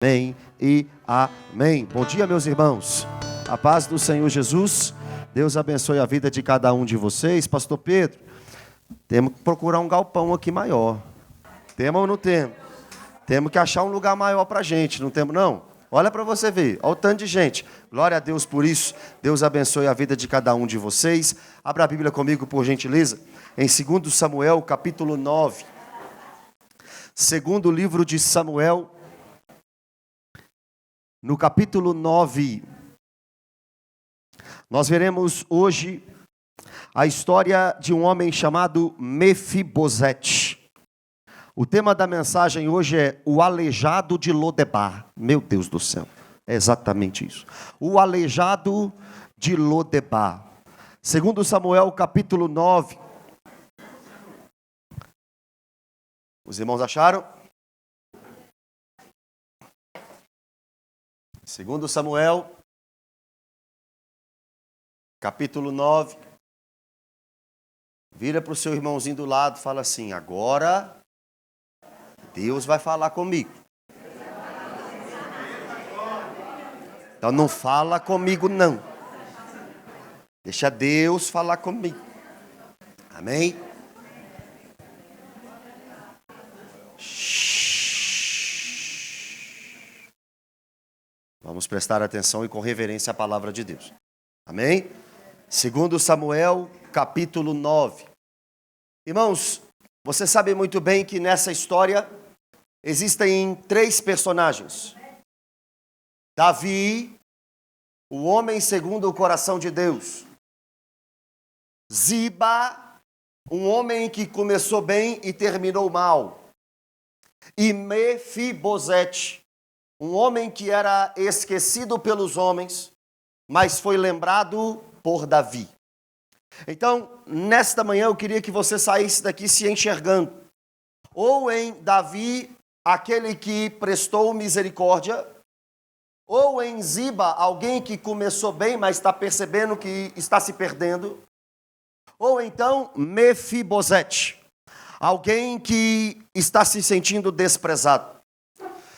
Amém e amém. Bom dia, meus irmãos. A paz do Senhor Jesus. Deus abençoe a vida de cada um de vocês. Pastor Pedro, temos que procurar um galpão aqui maior. Temos ou não temos? Temos que achar um lugar maior para a gente, não temos não? Olha para você ver, olha o tanto de gente. Glória a Deus por isso. Deus abençoe a vida de cada um de vocês. Abra a Bíblia comigo, por gentileza, em 2 Samuel, capítulo 9. Segundo livro de Samuel, no capítulo 9, nós veremos hoje a história de um homem chamado Mefibosete. O tema da mensagem hoje é o aleijado de Lodebar. Meu Deus do céu, é exatamente isso. O aleijado de Lodebar. Segundo Samuel, capítulo 9. Os irmãos acharam? Segundo Samuel, capítulo 9. Vira para o seu irmãozinho do lado e fala assim: agora Deus vai falar comigo. Então não fala comigo não. Deixa Deus falar comigo. Amém? Vamos prestar atenção e com reverência à palavra de Deus. Amém? Segundo Samuel, capítulo 9. Irmãos, você sabe muito bem que nessa história existem 3 personagens. Davi, o homem segundo o coração de Deus. Ziba, um homem que começou bem e terminou mal. E Mefibosete, um homem que era esquecido pelos homens, mas foi lembrado por Davi. Então, nesta manhã eu queria que você saísse daqui se enxergando. Ou em Davi, aquele que prestou misericórdia, ou em Ziba, alguém que começou bem, mas está percebendo que está se perdendo, ou então Mefibosete, alguém que está se sentindo desprezado.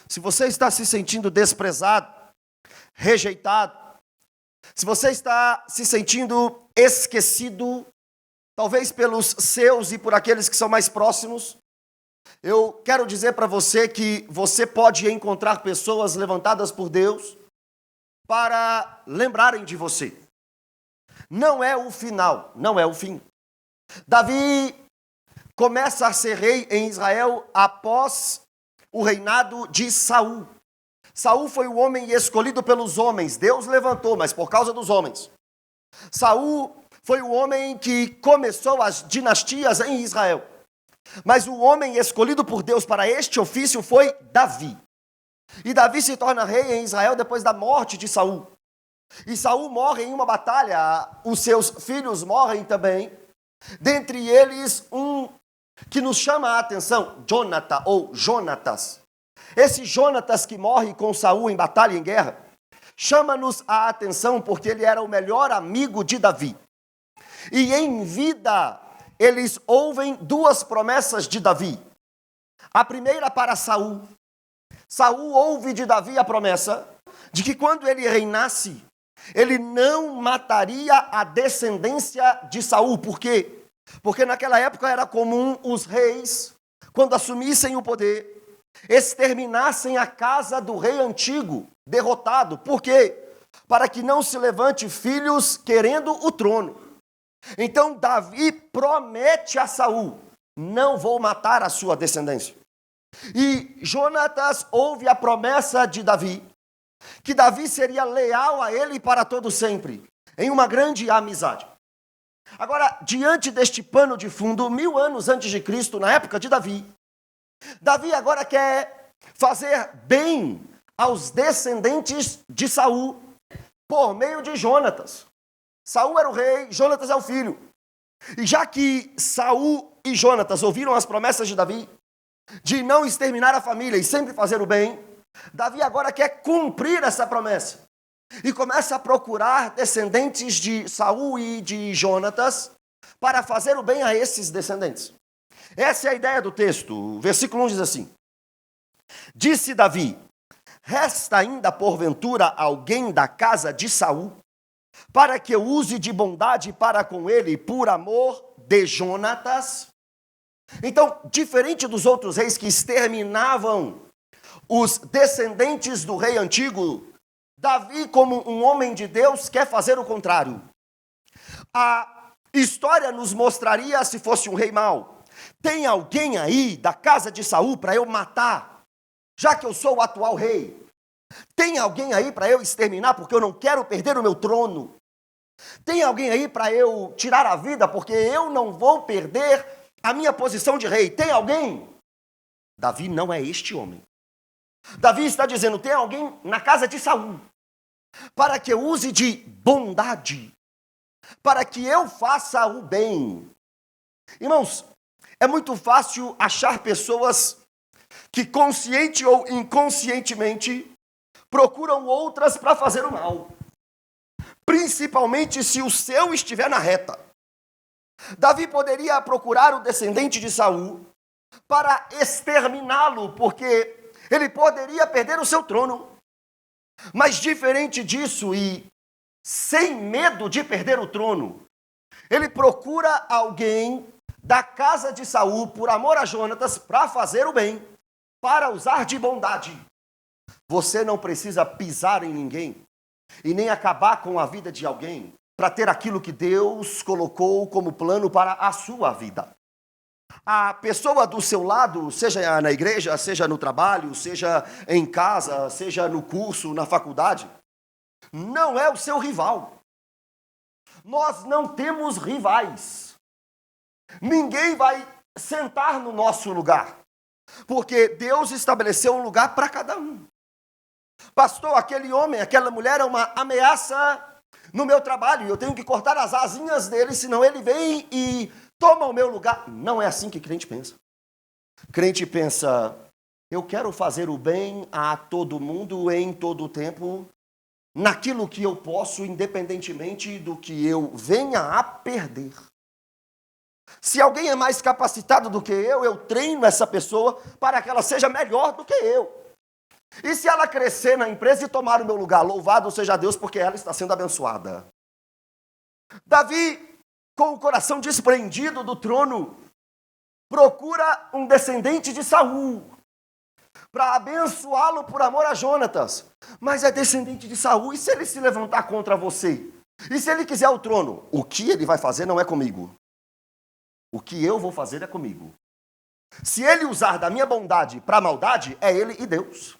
Se você está se sentindo desprezado, rejeitado, se você está se sentindo esquecido, talvez pelos seus e por aqueles que são mais próximos, eu quero dizer para você que você pode encontrar pessoas levantadas por Deus para lembrarem de você. Não é o final, não é o fim. Davi começa a ser rei em Israel após o reinado de Saul. Saul foi o homem escolhido pelos homens. Deus levantou, mas por causa dos homens. Saul foi o homem que começou as dinastias em Israel. Mas o homem escolhido por Deus para este ofício foi Davi. E Davi se torna rei em Israel depois da morte de Saul. E Saul morre em uma batalha, os seus filhos morrem também. Dentre eles, um que nos chama a atenção, Jonathan ou Jonatas. Esse Jonatas que morre com Saul em batalha, em guerra, chama-nos a atenção porque ele era o melhor amigo de Davi. E em vida, eles ouvem 2 promessas de Davi. A primeira para Saul. Saul ouve de Davi a promessa de que quando ele reinasse, ele não mataria a descendência de Saul. Por quê? Porque naquela época era comum os reis, quando assumissem o poder, exterminassem a casa do rei antigo, derrotado. Por quê? Para que não se levante filhos querendo o trono. Então Davi promete a Saul: não vou matar a sua descendência. E Jonatas ouve a promessa de Davi, que Davi seria leal a ele para todo sempre, em uma grande amizade. Agora, diante deste pano de fundo, 1000 anos antes de Cristo, na época de Davi, Davi agora quer fazer bem aos descendentes de Saul por meio de Jonatas. Saul era o rei, Jonatas é o filho. E já que Saul e Jonatas ouviram as promessas de Davi, de não exterminar a família e sempre fazer o bem, Davi agora quer cumprir essa promessa. E começa a procurar descendentes de Saul e de Jonatas para fazer o bem a esses descendentes. Essa é a ideia do texto. O versículo 1 diz assim: Disse Davi: resta ainda porventura alguém da casa de Saul, para que eu use de bondade para com ele por amor de Jonatas? Então, diferente dos outros reis que exterminavam os descendentes do rei antigo, Davi, como um homem de Deus, quer fazer o contrário. A história nos mostraria se fosse um rei mau. Tem alguém aí da casa de Saul para eu matar, já que eu sou o atual rei? Tem alguém aí para eu exterminar porque eu não quero perder o meu trono? Tem alguém aí para eu tirar a vida porque eu não vou perder a minha posição de rei? Tem alguém? Davi não é este homem. Davi está dizendo, tem alguém na casa de Saul, para que eu use de bondade, para que eu faça o bem. Irmãos, é muito fácil achar pessoas que consciente ou inconscientemente procuram outras para fazer o mal, principalmente se o seu estiver na reta. Davi poderia procurar o descendente de Saul para exterminá-lo, porque ele poderia perder o seu trono. Mas diferente disso e sem medo de perder o trono, ele procura alguém da casa de Saul por amor a Jonatas para fazer o bem, para usar de bondade. Você não precisa pisar em ninguém e nem acabar com a vida de alguém para ter aquilo que Deus colocou como plano para a sua vida. A pessoa do seu lado, seja na igreja, seja no trabalho, seja em casa, seja no curso, na faculdade, não é o seu rival. Nós não temos rivais. Ninguém vai sentar no nosso lugar, porque Deus estabeleceu um lugar para cada um. Pastor, aquele homem, aquela mulher é uma ameaça no meu trabalho, eu tenho que cortar as asinhas dele, senão ele vem e toma o meu lugar. Não é assim que crente pensa. Crente pensa, eu quero fazer o bem a todo mundo, em todo o tempo, naquilo que eu posso, independentemente do que eu venha a perder. Se alguém é mais capacitado do que eu treino essa pessoa para que ela seja melhor do que eu. E se ela crescer na empresa e tomar o meu lugar, louvado seja Deus, porque ela está sendo abençoada. Davi, com o coração desprendido do trono, procura um descendente de Saul para abençoá-lo por amor a Jonatas. Mas é descendente de Saul, e se ele se levantar contra você? E se ele quiser o trono? O que ele vai fazer não é comigo. O que eu vou fazer é comigo. Se ele usar da minha bondade para a maldade, é ele e Deus.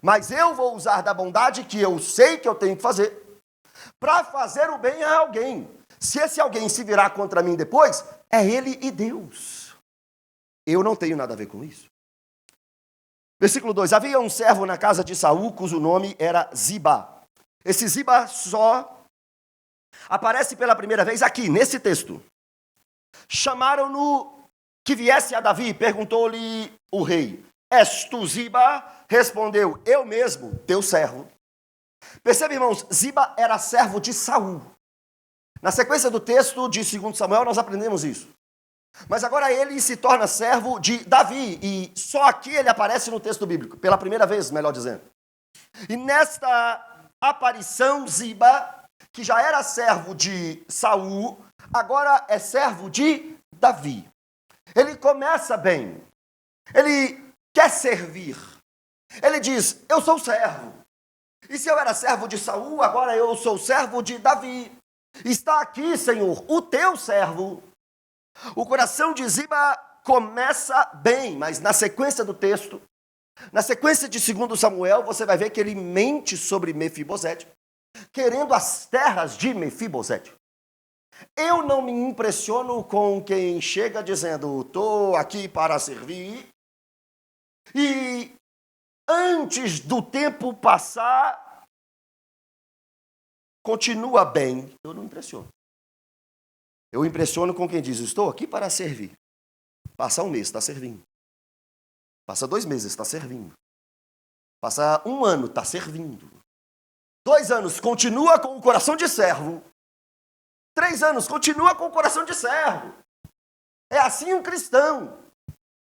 Mas eu vou usar da bondade que eu sei que eu tenho que fazer para fazer o bem a alguém. Se esse alguém se virar contra mim depois, é ele e Deus. Eu não tenho nada a ver com isso. Versículo 2. Havia um servo na casa de Saul, cujo nome era Ziba. Esse Ziba só aparece pela primeira vez aqui, nesse texto. Chamaram-no que viesse a Davi, perguntou-lhe o rei. És tu Ziba? Respondeu, eu mesmo, teu servo. Percebe, irmãos, Ziba era servo de Saul. Na sequência do texto de 2 Samuel, nós aprendemos isso. Mas agora ele se torna servo de Davi, e só aqui ele aparece no texto bíblico, pela primeira vez, melhor dizendo. E nesta aparição, Ziba, que já era servo de Saul, agora é servo de Davi. Ele começa bem, ele quer servir. Ele diz, eu sou servo. E se eu era servo de Saul, agora eu sou servo de Davi. Está aqui, Senhor, o teu servo. O coração de Ziba começa bem, mas na sequência do texto, na sequência de 2 Samuel, você vai ver que ele mente sobre Mefibosete, querendo as terras de Mefibosete. Eu não me impressiono com quem chega dizendo, estou aqui para servir, e antes do tempo passar, continua bem. Eu não impressiono. Eu impressiono com quem diz, estou aqui para servir. Passa um mês, está servindo. Passa 2 meses, está servindo. Passa 1 ano, está servindo. 2 anos, continua com o coração de servo. 3 anos, continua com o coração de servo. É assim um cristão.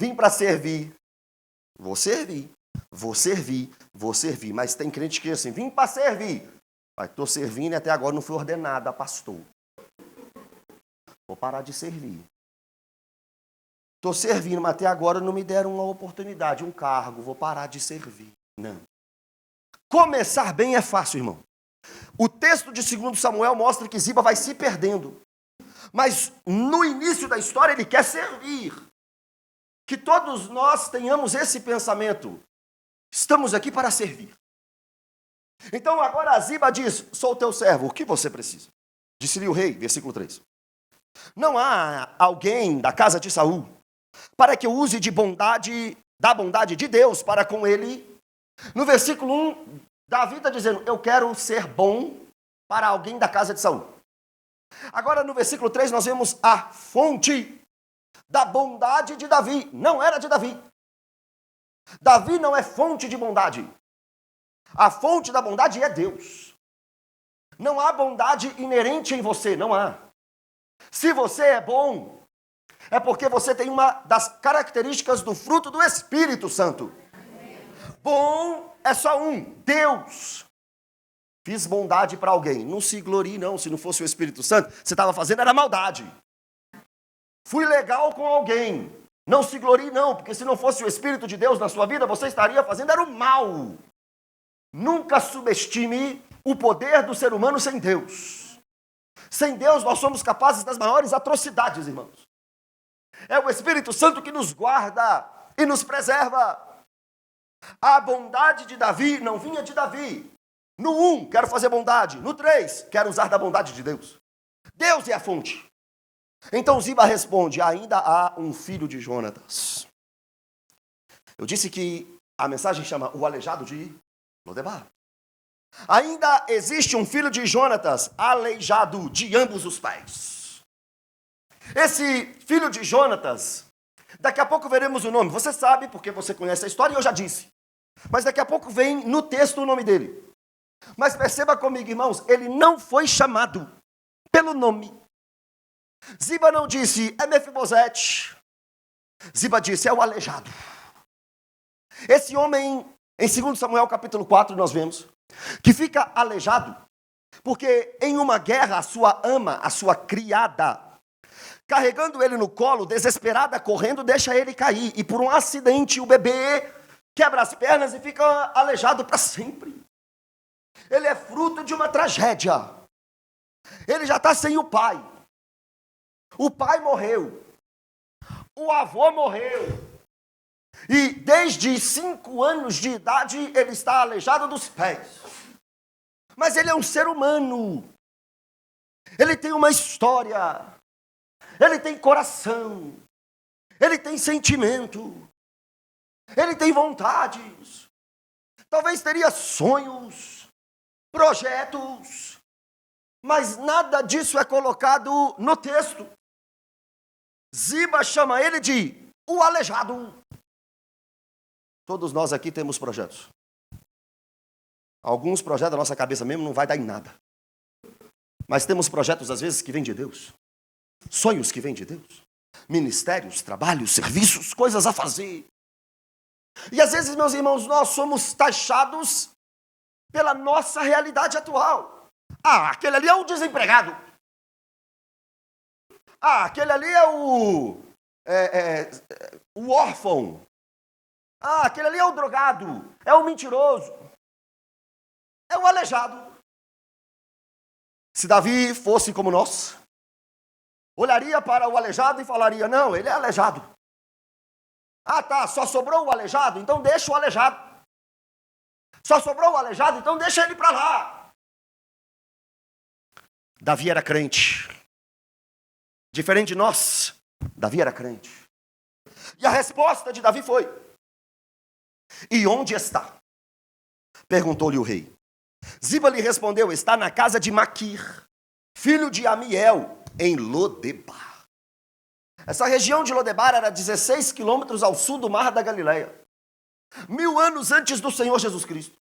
Vim para servir. Vou servir. Vou servir. Mas tem crente que diz assim, vim para servir. Mas estou servindo e até agora não fui ordenado a pastor. Vou parar de servir. Estou servindo, mas até agora não me deram uma oportunidade, um cargo. Vou parar de servir. Não. Começar bem é fácil, irmão. O texto de 2 Samuel mostra que Ziba vai se perdendo. Mas no início da história ele quer servir. Que todos nós tenhamos esse pensamento. Estamos aqui para servir. Então agora Ziba diz, sou teu servo, o que você precisa? Disse-lhe o rei, versículo 3. Não há alguém da casa de Saul para que eu use da bondade de Deus para com ele. No versículo 1, Davi está dizendo, eu quero ser bom para alguém da casa de Saul. Agora no versículo 3 nós vemos a fonte da bondade de Davi. Não era de Davi. Davi não é fonte de bondade. A fonte da bondade é Deus. Não há bondade inerente em você, não há. Se você é bom, é porque você tem uma das características do fruto do Espírito Santo. Bom é só um, Deus. Fiz bondade para alguém. Não se glorie, não. Se não fosse o Espírito Santo, você estava fazendo era maldade. Fui legal com alguém. Não se glorie, não. Porque se não fosse o Espírito de Deus na sua vida, você estaria fazendo era o mal. Nunca subestime o poder do ser humano sem Deus. Sem Deus, nós somos capazes das maiores atrocidades, irmãos. É o Espírito Santo que nos guarda e nos preserva. A bondade de Davi não vinha de Davi. No 1, quero fazer bondade. No 3, quero usar da bondade de Deus. Deus é a fonte. Então Ziba responde, ainda há um filho de Jonatas. Eu disse que a mensagem chama o aleijado de Lodebar. Ainda existe um filho de Jonatas aleijado de ambos os pés. Esse filho de Jonatas, daqui a pouco veremos o nome. Você sabe, porque você conhece a história e eu já disse. Mas daqui a pouco vem no texto o nome dele. Mas perceba comigo, irmãos, ele não foi chamado pelo nome. Ziba não disse, é Mefibosete. Ziba disse, é o aleijado. Esse homem, em 2 Samuel capítulo 4, nós vemos, que fica aleijado, porque em uma guerra a sua ama, a sua criada, carregando ele no colo, desesperada, correndo, deixa ele cair. E por um acidente o bebê quebra as pernas e fica aleijado para sempre. Ele é fruto de uma tragédia. Ele já está sem o pai. O pai morreu. O avô morreu. E desde 5 anos de idade ele está aleijado dos pés. Mas ele é um ser humano. Ele tem uma história. Ele tem coração. Ele tem sentimento. Ele tem vontades. Talvez teria sonhos, projetos. Mas nada disso é colocado no texto. Ziba chama ele de o aleijado. Todos nós aqui temos projetos. Alguns projetos da nossa cabeça mesmo não vai dar em nada. Mas temos projetos às vezes que vêm de Deus. Sonhos que vêm de Deus. Ministérios, trabalhos, serviços, coisas a fazer. E às vezes, meus irmãos, nós somos taxados pela nossa realidade atual. Ah, aquele ali é o desempregado. Ah, aquele ali é o órfão. Ah, aquele ali é o drogado. É o mentiroso. É o aleijado. Se Davi fosse como nós, olharia para o aleijado e falaria, não, ele é aleijado. Ah, tá, só sobrou o aleijado, então deixa o aleijado. Só sobrou o aleijado, então deixa ele para lá. Davi era crente. Diferente de nós, Davi era crente. E a resposta de Davi foi, e onde está? Perguntou-lhe o rei. Ziba lhe respondeu, está na casa de Maquir, filho de Amiel, em Lodebar. Essa região de Lodebar era 16 quilômetros ao sul do mar da Galileia. 1000 anos antes do Senhor Jesus Cristo.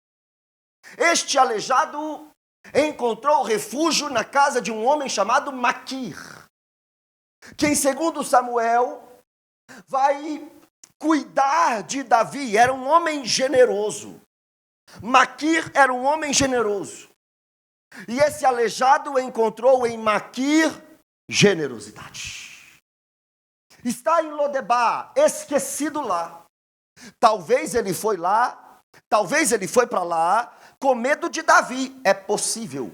Este aleijado encontrou refúgio na casa de um homem chamado Maquir, que em 2 Samuel vai cuidar de Davi. Era um homem generoso. Maquir era um homem generoso. E esse aleijado encontrou em Maquir generosidade. Está em Lodebar, esquecido lá. Talvez ele foi lá, talvez ele foi para lá com medo de Davi. É possível.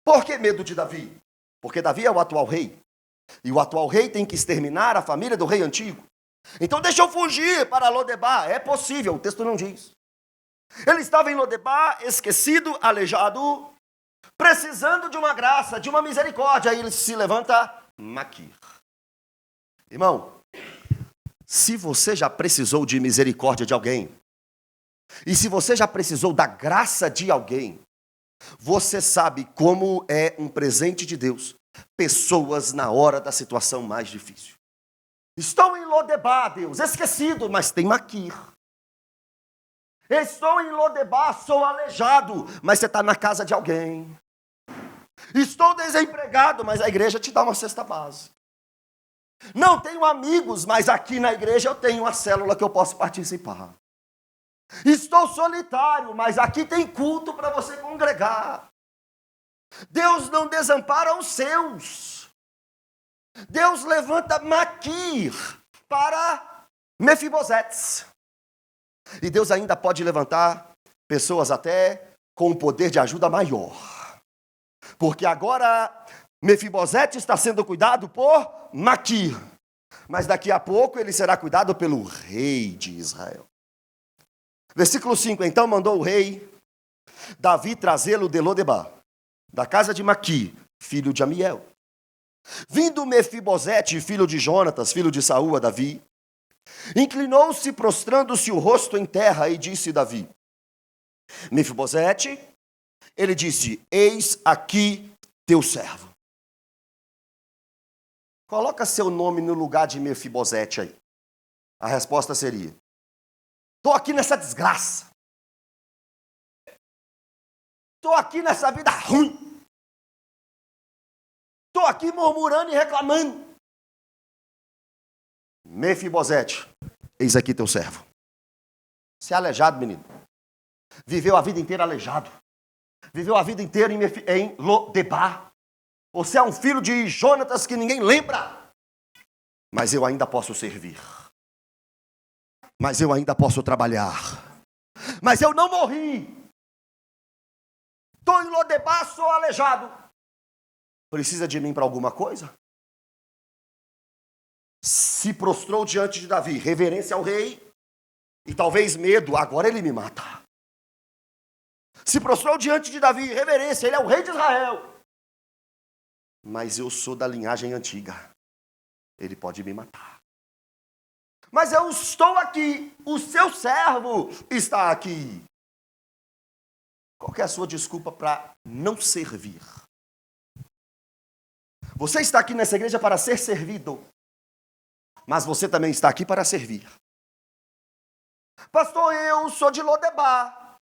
Por que medo de Davi? Porque Davi é o atual rei. E o atual rei tem que exterminar a família do rei antigo. Então deixa eu fugir para Lodebar. É possível, o texto não diz. Ele estava em Lodebar, esquecido, aleijado, precisando de uma graça, de uma misericórdia. Aí ele se levanta, Maquir. Irmão, se você já precisou de misericórdia de alguém, e se você já precisou da graça de alguém, você sabe como é um presente de Deus, pessoas na hora da situação mais difícil. Estou em Lodebar, Deus, esquecido, mas tem Maquir. Estou em Lodebar, sou aleijado, mas você está na casa de alguém. Estou desempregado, mas a igreja te dá uma cesta básica. Não tenho amigos, mas aqui na igreja eu tenho uma célula que eu posso participar. Estou solitário, mas aqui tem culto para você congregar. Deus não desampara os seus. Deus levanta Maquir para Mefibosete. E Deus ainda pode levantar pessoas até com um poder de ajuda maior. Porque agora Mefibosete está sendo cuidado por Maquir. Mas daqui a pouco ele será cuidado pelo rei de Israel. Versículo 5. Então mandou o rei Davi trazê-lo de Lodebar, da casa de Maquir, filho de Amiel. Vindo Mefibosete, filho de Jonatas, filho de Saul, a Davi, inclinou-se, prostrando-se o rosto em terra, e disse Davi: Mefibosete, ele disse: eis aqui teu servo. Coloca seu nome no lugar de Mefibosete aí. A resposta seria: estou aqui nessa desgraça. Estou aqui nessa vida ruim. Estou aqui murmurando e reclamando. Mefibosete, eis aqui teu servo. Você é aleijado, menino. Viveu a vida inteira aleijado. Viveu a vida inteira em Lodebar. Você é um filho de Jonatas que ninguém lembra. Mas eu ainda posso servir. Mas eu ainda posso trabalhar. Mas eu não morri. Estou em Lodebar, sou aleijado. Precisa de mim para alguma coisa? Se prostrou diante de Davi, reverência ao rei, e talvez medo, agora ele me mata. Se prostrou diante de Davi, reverência, ele é o rei de Israel. Mas eu sou da linhagem antiga, ele pode me matar. Mas eu estou aqui, o seu servo está aqui. Qual que é a sua desculpa para não servir? Você está aqui nessa igreja para ser servido. Mas você também está aqui para servir. Pastor, eu sou de Lodebar.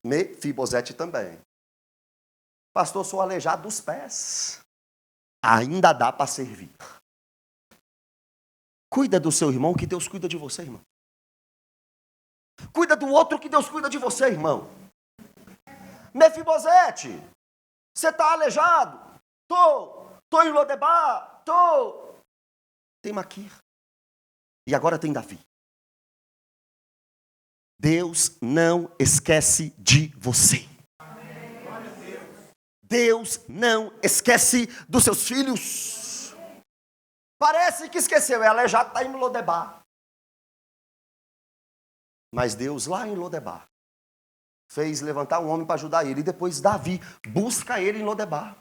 Mefibosete também. Pastor, sou aleijado dos pés. Ainda dá para servir. Cuida do seu irmão que Deus cuida de você, irmão. Cuida do outro que Deus cuida de você, irmão. Mefibosete, você está aleijado? Tô em Lodebar, tô. Tem Maquir. E agora tem Davi. Deus não esquece de você. Deus não esquece dos seus filhos. Parece que esqueceu, é aleijado, está em Lodebar. Mas Deus lá em Lodebar fez levantar um homem para ajudar ele. E depois Davi busca ele em Lodebar.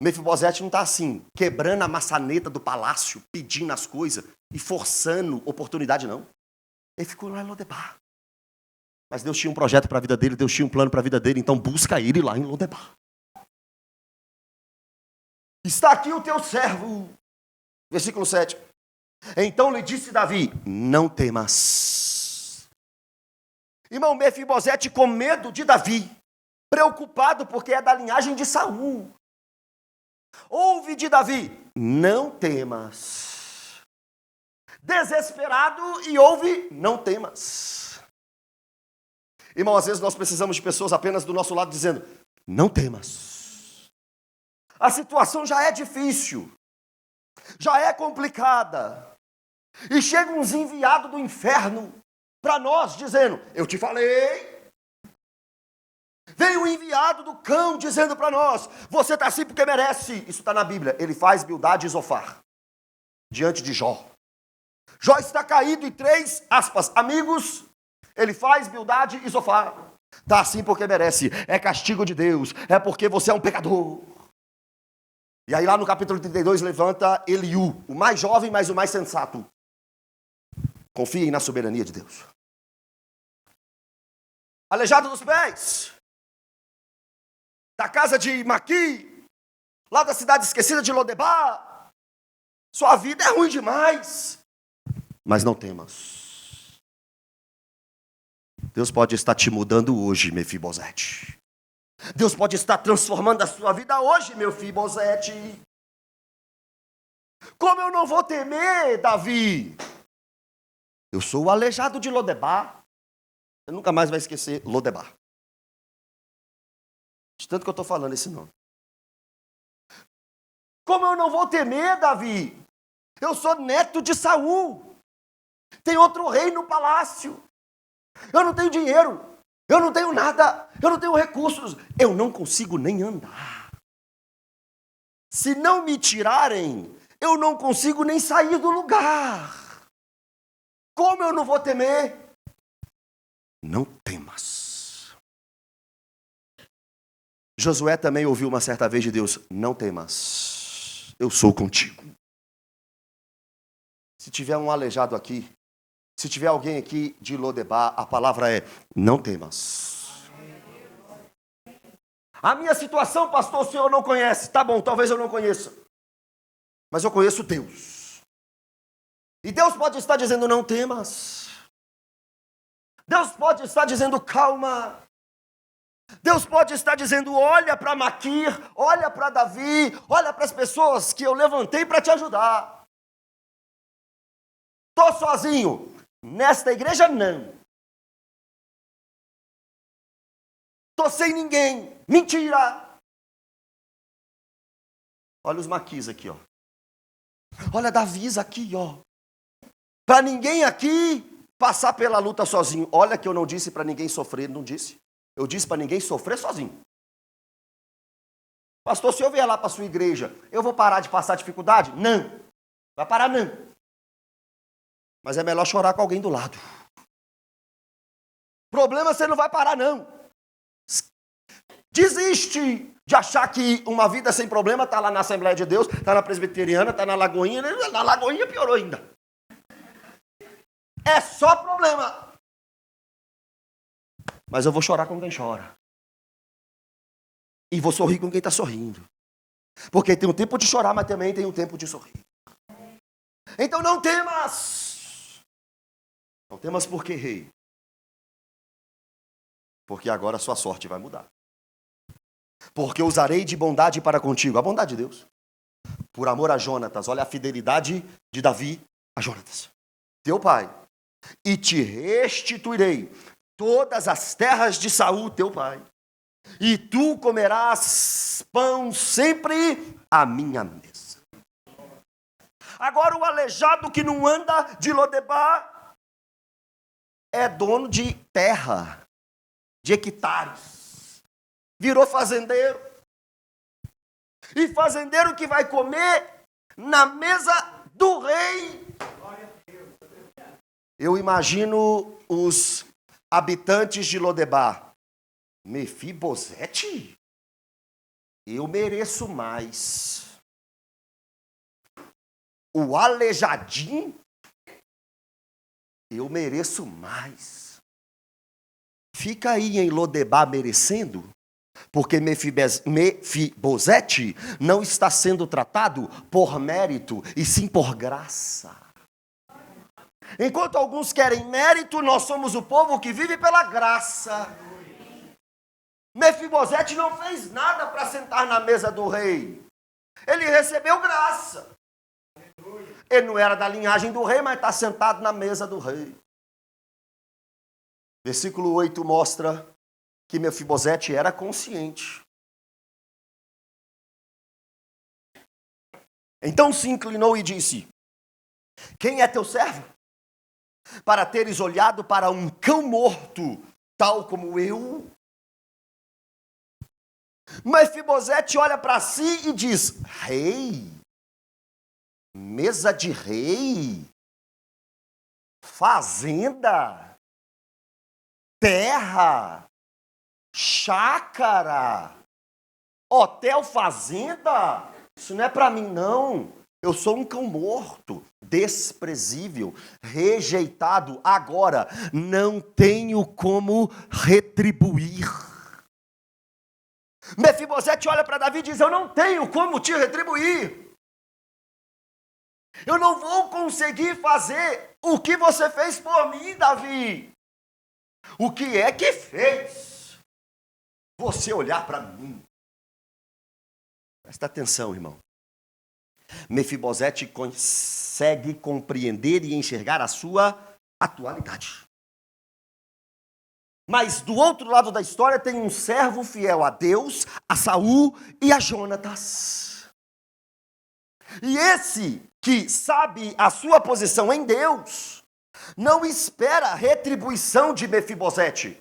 Mefibosete não está assim, quebrando a maçaneta do palácio, pedindo as coisas e forçando oportunidade, não. Ele ficou lá em Lodebar. Mas Deus tinha um projeto para a vida dele, Deus tinha um plano para a vida dele, então busca ele lá em Lodebar. Está aqui o teu servo. Versículo 7. Então lhe disse Davi: não temas. Irmão, Mefibosete com medo de Davi, preocupado porque é da linhagem de Saul. Ouve de Davi: não temas. desesperado e ouve: não temas. Irmão, às vezes nós precisamos de pessoas apenas do nosso lado dizendo: não temas. A situação já é difícil, já é complicada. E chega uns enviados do inferno para nós dizendo: eu te falei. Vem o enviado do cão dizendo para nós: você está assim porque merece. Isso está na Bíblia. Ele faz Bildade e Zofar diante de Jó. Jó está caído e 3 aspas, amigos, ele faz Bildade e Zofar. Está assim porque merece. É castigo de Deus. É porque você é um pecador. E aí lá no capítulo 32 levanta Eliú, o mais jovem, mas o mais sensato. Confiem na soberania de Deus. Aleijado dos pés, da casa de Maqui, lá da cidade esquecida de Lodebar. Sua vida é ruim demais. Mas não temas. Deus pode estar te mudando hoje, Mefibosete. Deus pode estar transformando a sua vida hoje, Mefibosete. Como eu não vou temer, Davi? Eu sou o aleijado de Lodebar. Você nunca mais vai esquecer Lodebar. De tanto que eu estou falando esse nome. Como eu não vou temer, Davi? Eu sou neto de Saul. Tem outro rei no palácio. Eu não tenho dinheiro. Eu não tenho nada. Eu não tenho recursos. Eu não consigo nem andar. Se não me tirarem, eu não consigo nem sair do lugar. Como eu não vou temer? Não temas. Josué também ouviu uma certa vez de Deus: não temas, eu sou contigo. Se tiver um aleijado aqui, se tiver alguém aqui de Lodebar, a palavra é: não temas. A minha situação, pastor, o senhor não conhece. Tá bom, talvez eu não conheça. Mas eu conheço Deus. E Deus pode estar dizendo: não temas. Deus pode estar dizendo: calma. Deus pode estar dizendo: olha para Maquir, olha para Davi, olha para as pessoas que eu levantei para te ajudar. Estou sozinho. Nesta igreja, não. Estou sem ninguém. Mentira. Olha os Maquis aqui, ó. Olha Davis aqui, ó. Para ninguém aqui passar pela luta sozinho. Olha que eu não disse para ninguém sofrer, não disse. Eu disse para ninguém sofrer sozinho. Pastor, se eu vier lá para a sua igreja, eu vou parar de passar dificuldade? Não. Vai parar não. Mas é melhor chorar com alguém do lado. Problema você não vai parar não. Desiste de achar que uma vida sem problema está lá na Assembleia de Deus, está na Presbiteriana, está na Lagoinha. Na Lagoinha piorou ainda. É só problema. Mas eu vou chorar com quem chora. E vou sorrir com quem está sorrindo. Porque tem um tempo de chorar, mas também tem um tempo de sorrir. Então não temas. Não temas por quê, rei? Porque agora a sua sorte vai mudar. Porque usarei de bondade para contigo. A bondade de Deus. Por amor a Jonatas. Olha a fidelidade de Davi a Jonatas. Teu pai. E te restituirei todas as terras de Saul, teu pai. E tu comerás pão sempre à minha mesa. Agora o aleijado que não anda de Lodebar é dono de terra, de hectares. Virou fazendeiro. E fazendeiro que vai comer na mesa do rei. Eu imagino os habitantes de Lodebar. Mefibosete? Eu mereço mais. O aleijadinho? Eu mereço mais. Fica aí em Lodebar merecendo, porque Mefibosete não está sendo tratado por mérito, e sim por graça. Enquanto alguns querem mérito, nós somos o povo que vive pela graça. Mefibosete não fez nada para sentar na mesa do rei. Ele recebeu graça. Ele não era da linhagem do rei, mas está sentado na mesa do rei. Versículo 8 mostra que Mefibosete era consciente. Então se inclinou e disse: quem é teu servo? Para teres olhado para um cão morto, tal como eu? Mefibosete olha para si e diz: rei, mesa de rei, fazenda, terra, chácara, hotel fazenda, isso não é para mim não. Eu sou um cão morto, desprezível, rejeitado. Agora, não tenho como retribuir. Mefibosete olha para Davi e diz: eu não tenho como te retribuir. Eu não vou conseguir fazer o que você fez por mim, Davi. O que é que fez você olhar para mim? Presta atenção, irmão. Mefibosete consegue compreender e enxergar a sua atualidade. Mas do outro lado da história tem um servo fiel a Deus, a Saul e a Jonatas. E esse que sabe a sua posição em Deus, não espera a retribuição de Mefibosete.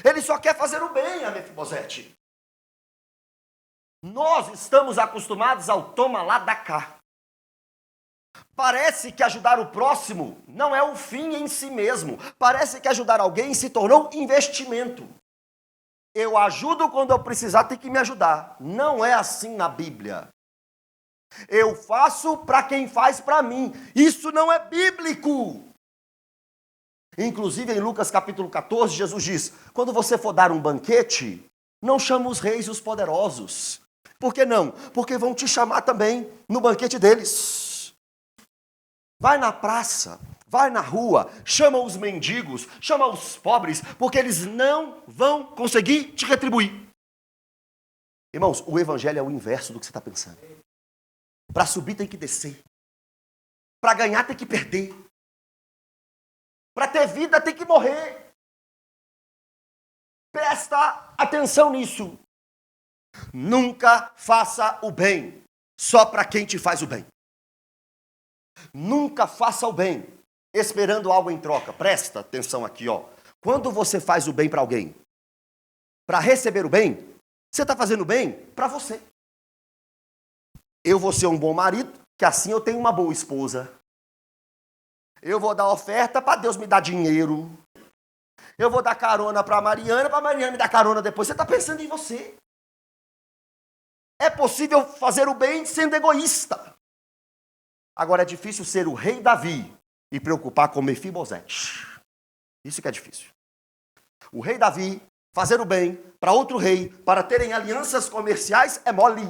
Ele só quer fazer o bem a Mefibosete. Nós estamos acostumados ao toma lá da cá. Parece que ajudar o próximo não é o fim em si mesmo. Parece que ajudar alguém se tornou investimento. Eu ajudo quando eu precisar, tem que me ajudar. Não é assim na Bíblia. Eu faço para quem faz para mim. Isso não é bíblico. Inclusive em Lucas capítulo 14, Jesus diz: quando você for dar um banquete, não chama os reis e os poderosos. Por que não? Porque vão te chamar também no banquete deles. Vai na praça, vai na rua, chama os mendigos, chama os pobres, porque eles não vão conseguir te retribuir. Irmãos, o evangelho é o inverso do que você está pensando. Para subir tem que descer. Para ganhar tem que perder. Para ter vida tem que morrer. Presta atenção nisso. Nunca faça o bem só para quem te faz o bem. Nunca faça o bem esperando algo em troca. Presta atenção aqui, ó. Quando você faz o bem para alguém, para receber o bem, você está fazendo o bem para você. Eu vou ser um bom marido, que assim eu tenho uma boa esposa. Eu vou dar oferta para Deus me dar dinheiro. Eu vou dar carona para a Mariana me dar carona depois. Você está pensando em você. É possível fazer o bem sendo egoísta. Agora é difícil ser o rei Davi e preocupar com Mefibosete. Isso que é difícil. O rei Davi fazer o bem para outro rei, para terem alianças comerciais, é mole.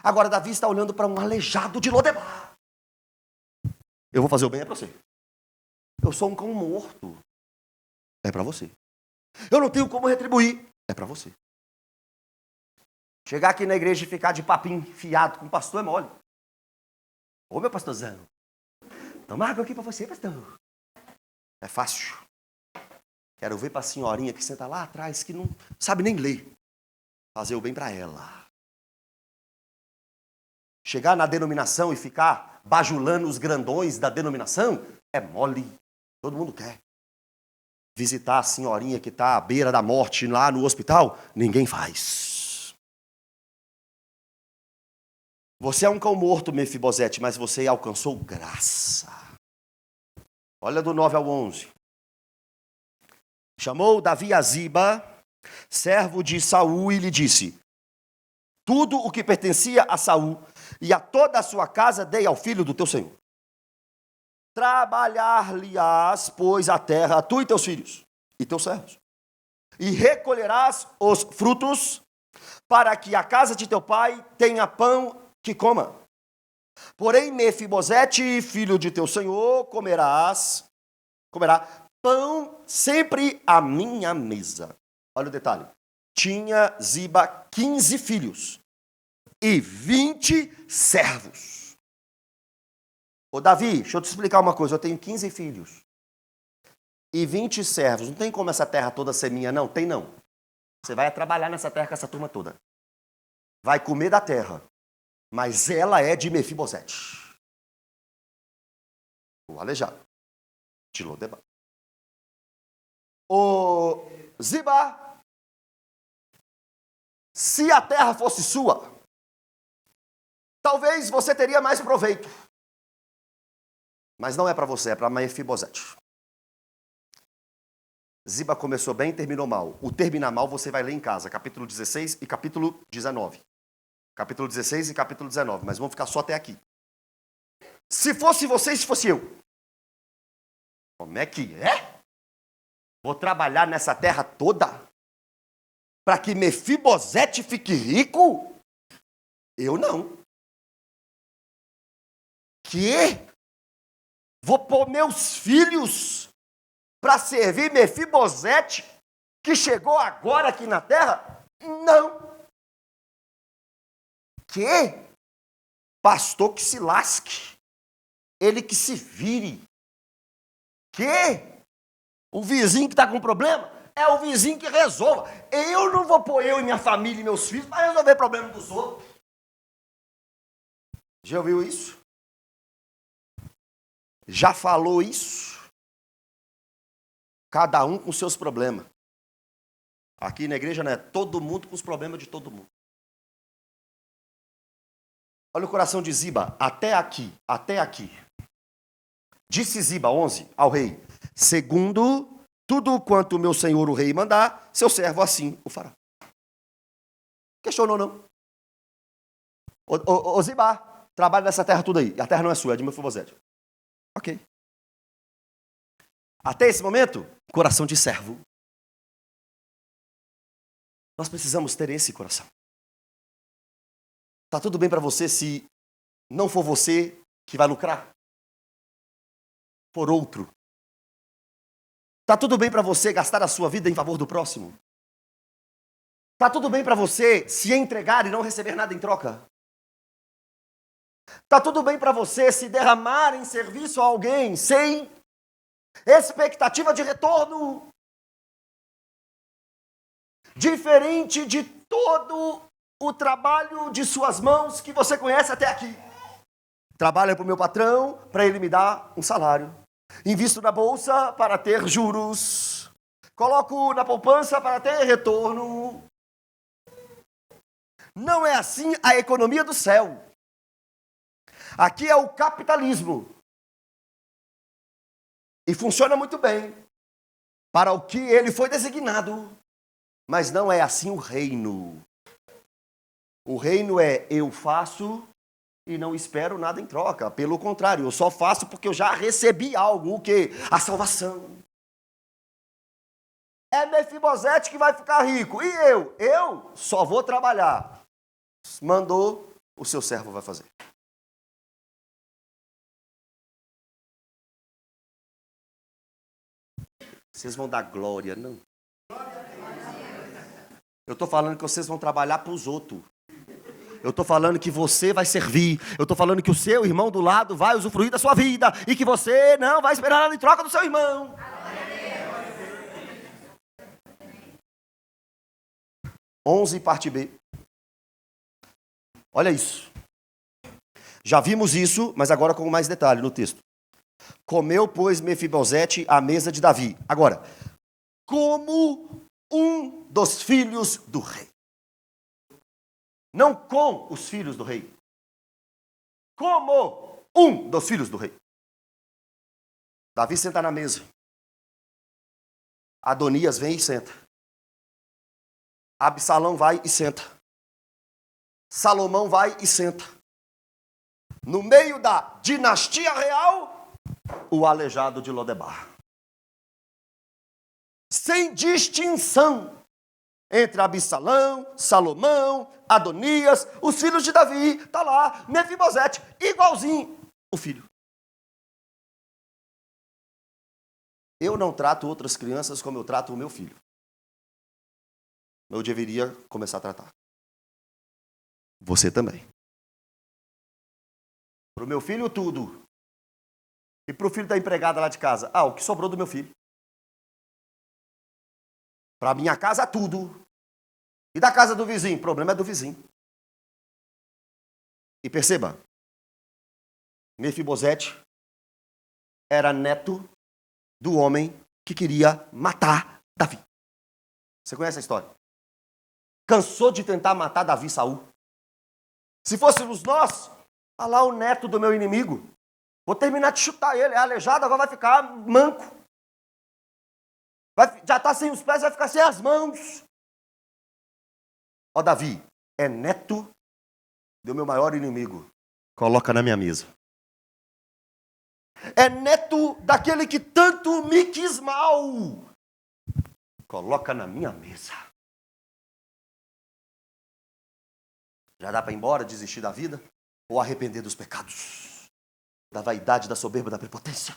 Agora Davi está olhando para um aleijado de Lodebar. Eu vou fazer o bem é para você. Eu sou um cão morto. É para você. Eu não tenho como retribuir. É para você. Chegar aqui na igreja e ficar de papinho fiado com o pastor é mole. Ô meu pastorzão, toma água aqui para você, pastor. É fácil. Quero ver para a senhorinha que senta lá atrás, que não sabe nem ler. Fazer o bem para ela. Chegar na denominação e ficar bajulando os grandões da denominação é mole. Todo mundo quer. Visitar a senhorinha que está à beira da morte lá no hospital, ninguém faz. Você é um cão morto, Mefibosete, mas você alcançou graça. Olha do 9 ao 11. Chamou Davi a Ziba, servo de Saul, e lhe disse: tudo o que pertencia a Saul e a toda a sua casa dei ao filho do teu senhor. Trabalhar-lhe-ás, pois, a terra, tu e teus filhos, e teus servos, e recolherás os frutos, para que a casa de teu pai tenha pão que coma. Porém, Mefibosete, filho de teu senhor, comerá pão sempre à minha mesa. Olha o detalhe. Tinha Ziba 15 filhos e 20 servos. Ô Davi, deixa eu te explicar uma coisa. Eu tenho 15 filhos e 20 servos. Não tem como essa terra toda ser minha, não? Tem não. Você vai trabalhar nessa terra com essa turma toda. Vai comer da terra. Mas ela é de Mefibosete. O aleijado. De Lodebar. Ô Ziba, se a terra fosse sua, talvez você teria mais proveito. Mas não é para você, é para Mefibosete. Ziba começou bem e terminou mal. O terminar mal você vai ler em casa, capítulo 16 e capítulo 19. Capítulo 16 e capítulo 19, mas vamos ficar só até aqui. Se fosse você, se fosse eu. Como é que é? Vou trabalhar nessa terra toda para que Mefibosete fique rico? Eu não. Que? Vou pôr meus filhos para servir Mefibosete, que chegou agora aqui na terra? Não. Que? Pastor que se lasque. Ele que se vire. Que? O vizinho que está com problema é o vizinho que resolva. Eu não vou pôr eu e minha família e meus filhos para resolver problema dos outros. Já ouviu isso? Já falou isso? Cada um com seus problemas. Aqui na igreja não é todo mundo com os problemas de todo mundo. Olha o coração de Ziba, até aqui, até aqui. Disse Ziba, 11, ao rei: segundo tudo quanto meu senhor o rei mandar, seu servo assim o fará. Questionou não? Ô Ziba, trabalha nessa terra tudo aí. A terra não é sua, é de Mefibosete. Ok. Até esse momento, coração de servo. Nós precisamos ter esse coração. Tá tudo bem para você se não for você que vai lucrar? For outro. Tá tudo bem para você gastar a sua vida em favor do próximo? Tá tudo bem para você se entregar e não receber nada em troca? Tá tudo bem para você se derramar em serviço a alguém sem expectativa de retorno? Diferente de todo o trabalho de suas mãos que você conhece até aqui. Trabalho para o meu patrão para ele me dar um salário. Invisto na bolsa para ter juros. Coloco na poupança para ter retorno. Não é assim a economia do céu. Aqui é o capitalismo. E funciona muito bem para o que ele foi designado. Mas não é assim o reino. O reino é eu faço e não espero nada em troca. Pelo contrário, eu só faço porque eu já recebi algo. O quê? A salvação. É Mefibosete que vai ficar rico. E eu? Eu só vou trabalhar. Mandou, o seu servo vai fazer. Vocês vão dar glória, não? Eu estou falando que vocês vão trabalhar para os outros. Eu estou falando que você vai servir. Eu estou falando que o seu irmão do lado vai usufruir da sua vida. E que você não vai esperar nada em troca do seu irmão. 11, parte B. Olha isso. Já vimos isso, mas agora com mais detalhe no texto. Comeu, pois, Mefibosete à mesa de Davi. Agora, como um dos filhos do rei. Não com os filhos do rei. Como um dos filhos do rei. Davi senta na mesa. Adonias vem e senta. Absalão vai e senta. Salomão vai e senta. No meio da dinastia real, o aleijado de Lodebar. Sem distinção entre Absalão, Salomão, Adonias, os filhos de Davi, está lá, Mefibosete, igualzinho o filho. Eu não trato outras crianças como eu trato o meu filho. Eu deveria começar a tratar. Você também. Para o meu filho, tudo. E para o filho da empregada lá de casa, o que sobrou do meu filho. Para minha casa, tudo. E da casa do vizinho? O problema é do vizinho. E perceba, Mefibosete era neto do homem que queria matar Davi. Você conhece a história? Cansou de tentar matar Davi e Saul. Se fôssemos nós, olha lá o neto do meu inimigo. Vou terminar de chutar ele, é aleijado, agora vai ficar manco. Já está sem os pés, vai ficar sem as mãos. Davi, é neto do meu maior inimigo. Coloca na minha mesa. É neto daquele que tanto me quis mal. Coloca na minha mesa. Já dá para ir embora, desistir da vida? Ou arrepender dos pecados? Da vaidade, da soberba, da prepotência?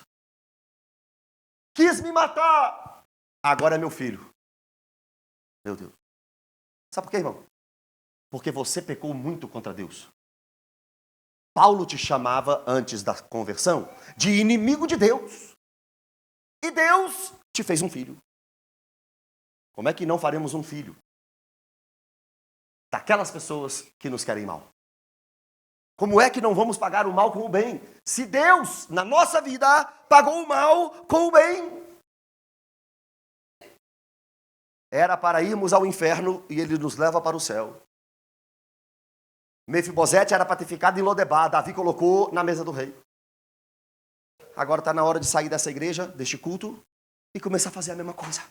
Quis me matar! Agora é meu filho. Meu Deus. Sabe por quê, irmão? Porque você pecou muito contra Deus. Paulo te chamava, antes da conversão, de inimigo de Deus. E Deus te fez um filho. Como é que não faremos um filho daquelas pessoas que nos querem mal? Como é que não vamos pagar o mal com o bem? Se Deus, na nossa vida, pagou o mal com o bem. Era para irmos ao inferno e ele nos leva para o céu. Mefibosete era para ter ficado em Lodebar. Davi colocou na mesa do rei. Agora está na hora de sair dessa igreja, deste culto, e começar a fazer a mesma coisa.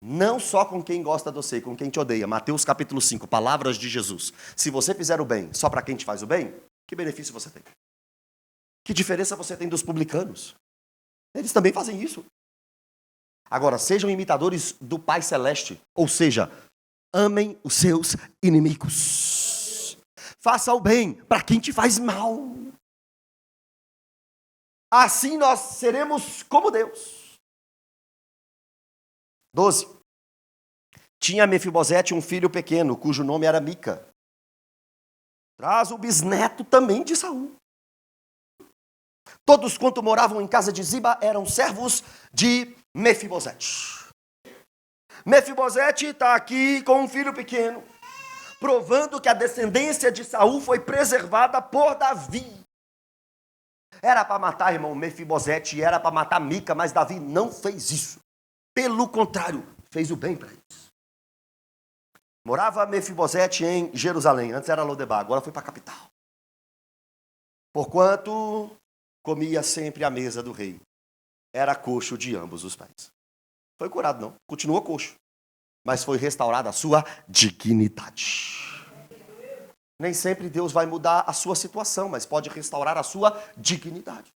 Não só com quem gosta de você, com quem te odeia. Mateus capítulo 5, palavras de Jesus. Se você fizer o bem só para quem te faz o bem, que benefício você tem? Que diferença você tem dos publicanos? Eles também fazem isso. Agora, sejam imitadores do Pai Celeste. Ou seja, amem os seus inimigos. Faça o bem para quem te faz mal. Assim nós seremos como Deus. 12. Tinha Mefibosete um filho pequeno, cujo nome era Mica. Traz o bisneto também de Saul. Todos quanto moravam em casa de Ziba eram servos de Mefibosete. Mefibosete está aqui com um filho pequeno, provando que a descendência de Saul foi preservada por Davi. Era para matar, irmão, Mefibosete, era para matar Mica, mas Davi não fez isso. Pelo contrário, fez o bem para eles. Morava Mefibosete em Jerusalém, antes era Lodebar, agora foi para a capital. Porquanto comia sempre à mesa do rei. Era coxo de ambos os pés. Foi curado não, continuou coxo. Mas foi restaurada a sua dignidade. Nem sempre Deus vai mudar a sua situação, mas pode restaurar a sua dignidade.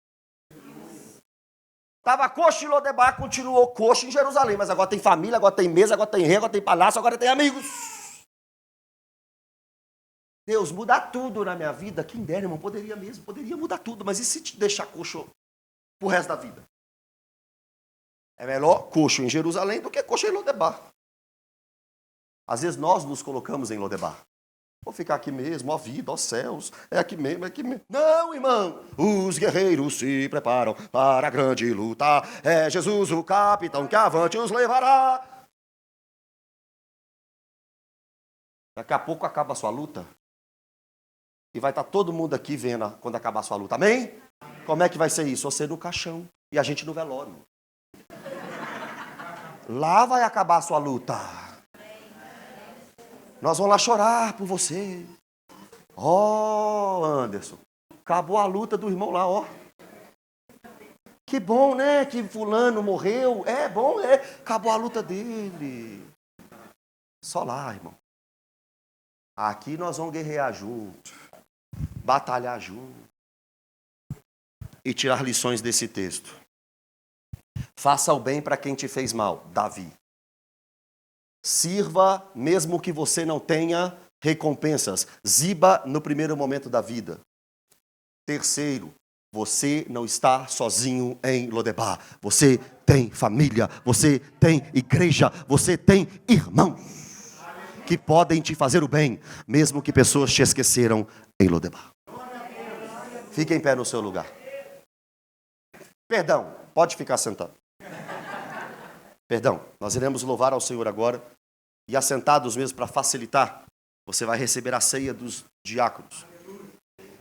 Estava coxo em Lodebar, continuou coxo em Jerusalém, mas agora tem família, agora tem mesa, agora tem rei, agora tem palácio, agora tem amigos. Deus, muda tudo na minha vida. Quem dera, irmão, poderia mesmo, poderia mudar tudo, mas e se te deixar coxo pro resto da vida? É melhor coxo em Jerusalém do que coxo em Lodebar. Às vezes nós nos colocamos em Lodebar. Vou ficar aqui mesmo, ó vida, ó céus, é aqui mesmo, é aqui mesmo. Não, irmão, os guerreiros se preparam para a grande luta. É Jesus o capitão que avante os levará. Daqui a pouco acaba a sua luta. E vai estar todo mundo aqui vendo quando acabar a sua luta. Amém? Como é que vai ser isso? Você no caixão e a gente no velório. Lá vai acabar a sua luta. Nós vamos lá chorar por você. Anderson, acabou a luta do irmão lá, Que bom, né, que fulano morreu. É bom, acabou a luta dele. Só lá, irmão. Aqui nós vamos guerrear junto, batalhar junto e tirar lições desse texto. Faça o bem para quem te fez mal, Davi. Sirva mesmo que você não tenha recompensas. Ziba no primeiro momento da vida. Terceiro, você não está sozinho em Lodebar. Você tem família, você tem igreja, você tem irmãos que podem te fazer o bem, mesmo que pessoas te esqueceram em Lodebar. Fique em pé no seu lugar. Perdão, pode ficar sentado. Perdão, nós iremos louvar ao Senhor agora. E assentados mesmo para facilitar, você vai receber a ceia dos diáconos.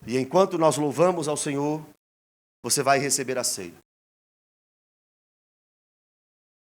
E enquanto nós louvamos ao Senhor, você vai receber a ceia.